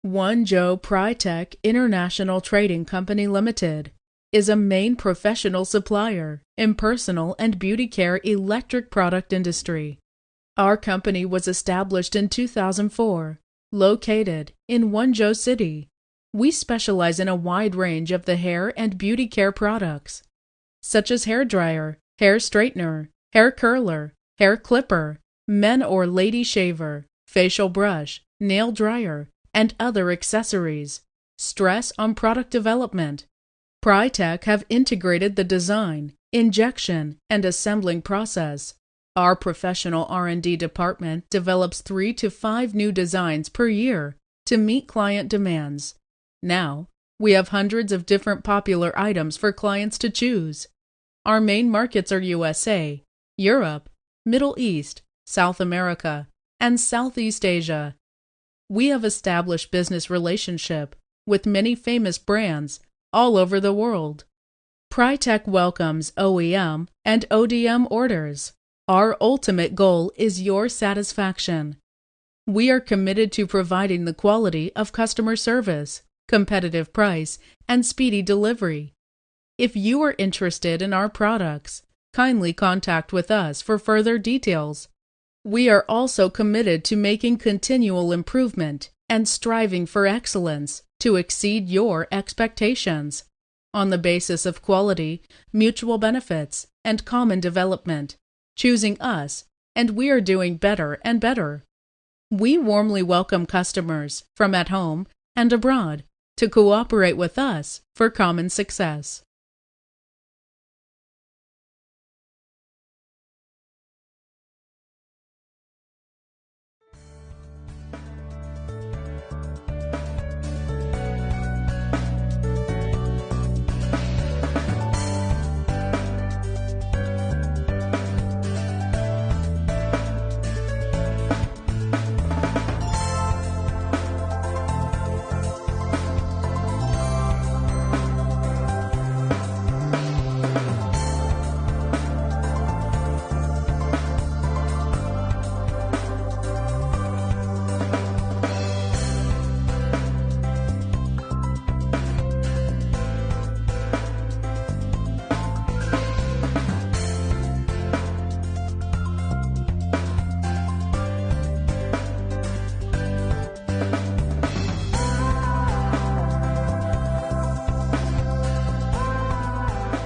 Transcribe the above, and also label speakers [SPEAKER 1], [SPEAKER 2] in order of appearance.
[SPEAKER 1] Wenzhou Pritech International Trading Company Limited is a main professional supplier in personal and beauty care electric product industry. Our company was established in 2004, located in Wenzhou City. We specialize in a wide range of the hair and beauty care products, such as hair dryer, hair straightener, hair curler, hair clipper, men or lady shaver, facial brush, nail dryer, and other accessories. Stress on product development. Pritech have integrated the design, injection, and assembling process. Our professional R&D department develops 3 to 5 new designs per year to meet client demands. Now, we have hundreds of different popular items for clients to choose. Our main markets are USA, Europe, Middle East, South America, and Southeast Asia. We have established business relationship with many famous brands all over the world. Pritech welcomes OEM and ODM orders. Our ultimate goal is your satisfaction. We are committed to providing the quality of customer service, competitive price, and speedy delivery. If you are interested in our products, kindly contact with us for further details. We are also committed to making continual improvement and striving for excellence to exceed your expectations. On the basis of quality, mutual benefits, and common development, choosing us, and we are doing better and better. We warmly welcome customers from at home and abroad to cooperate with us for common success.